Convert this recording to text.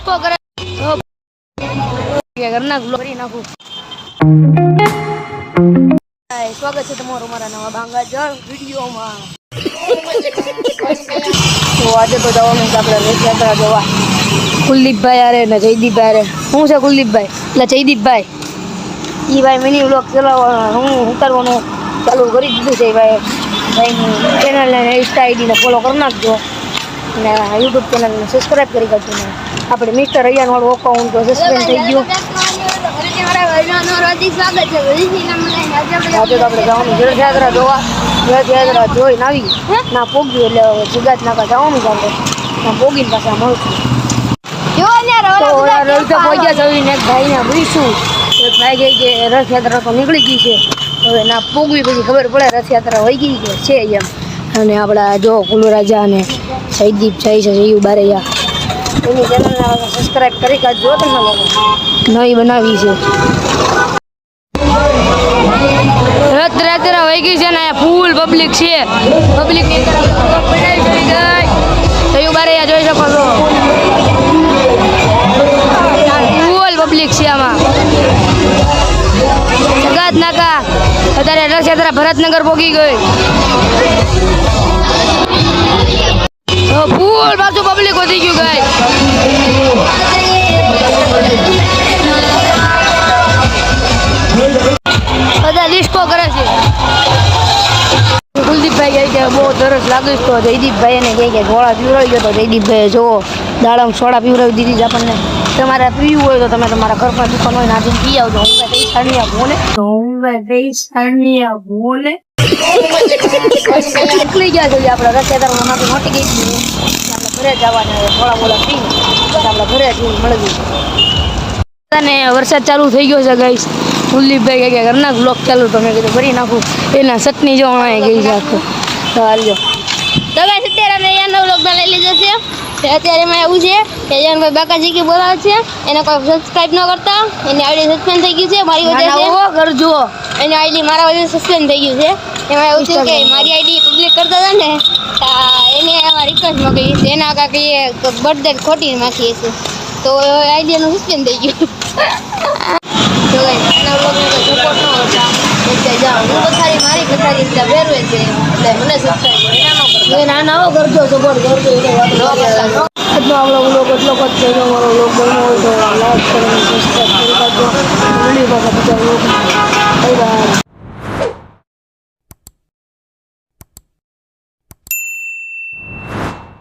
Disco કરે ઘરના glory નાખું. સ્વાગત છે તમારું મારા નવા બાંગા જળ વિડીયોમાં. તો આજે તો જવાનું છે આપણે રથયાત્રા જોવા. કુલદીપભાઈ અરે ને જયદીપભાઈ અરે. શું છે કુલદીપભાઈ એટલે જયદીપભાઈ એ ભાઈ મિની વ્લોગ ચલાવવાનો હું ઉતારવાનું ચાલુ કરી દીધું છે. ભાઈની ચેનલને ઇન્સ્ટા આઈડીને ફોલો કરી નાખજો અને યુટ્યુબ ચેનલને સબસ્ક્રાઈબ કરી કરજો. ને આપણે મિસ્ટર રૈયાનવાળું અકાઉન્ટ તો સસ્પેન્ડ થઈ ગયું. આજે તો આપણે જવાનું રથયાત્રા જોવા. રથયાત્રા જોઈને આવી ના પોગ્યું એટલે જગાત નાકા જવાનું છે આપણે. ના પોગીને પાછા મળશું. એક ભાઈને પૂછ્યું, એક ભાઈ કહે કે રથયાત્રા તો નીકળી ગઈ છે, હવે ના પોગવી પછી ખબર પડે રથયાત્રા વહી ગઈ છે એમ. અને આપણા જો કુલુરાજા અને જયદીપ જાય છે જયું બારૈયા એની ચેનલને સબસ્ક્રાઈબ કરી કાઢજો તમે લોકો. નવી બનાવી છે. રથયાત્રા વહી ગઈ છે ને ફૂલ પબ્લિક છે. પબ્લિકની જયું બારૈયા જોઈ શકો છો. પબ્લિક છે આમાં. જગાત નાકા અત્યારે રથયાત્રા ભરતનગર પોગી ગઈ. ફૂલ પાછું પબ્લિક વધી ગયું ગાય. બધા ડિસ્કો કરે છે. કુલદીપભાઈ કહે કે બહુ તરસ લાગે તો જયદીપભાઈ એને કહે કે ગોળા પીવડાવી ગયો. તો જયદીપભાઈ જુઓ દાડમ સોડા પીવડાવી દીધી છે આપણને. તમારે પીવું હોય તો તમે તમારા ઘરમાં દુકાન હોય નાખીને પી આવજો. હું નીકળી ગયા છે આપણે રથયાત્રામાં માફી મોટી ગઈ હતી. આપણે ઘરે જવાના થોડા બોલા પી આપણે ઘરે જઈને મળવી. અને વરસાદ ચાલુ થઈ ગયો છે ગાઈસ. કુલદીપભાઈ કે ઘરના બ્લોક ચાલુ તો મેં કીધું ભરી નાખું. એના ચટણી જોવા ગઈ છે આખું. તો હાલજો તો ગાઈસ અત્યારે અમે એનો બ્લોગમાં લઈ લીધો છે. અત્યારે એમાં એવું છે કે જયનભાઈ બાકાજી કે બોલાવે છે એને કોઈ સબસ્ક્રાઈબ ન કરતા એની આઈડી સસ્પેન્ડ થઈ ગયું છે મારી વજહ કરજો. એની આઈડી મારા વજહ સસ્પેન્ડ થઈ ગયું છે. એમાં એવું છે કે મારી આઈડી પબ્લિક કરતા હતા ને એને એમાં રિક્વેસ્ટ મોકલી છે. એના કાંઈ બર્થડે ખોટી નાખીએ છીએ તો આઈડી એનું સસ્પેન્ડ થઈ ગયું. તો એના બ્લોગને કોઈ સપોર્ટ ન કરતા એટલે જાઓ. હું પથારી મારી પથારી એટલે ફેરવે છે એટલે મને સબસ્ક્રાઈબ એના નવો કરજો સપોર્ટ કરજો. આજનો આપણો બ્લોગ એટલો જ છે. જો મારો બ્લોગ ગમ્યો હોય તો લાઈક કરીને સબસ્ક્રાઈબ કરી કરજો. Bye bye.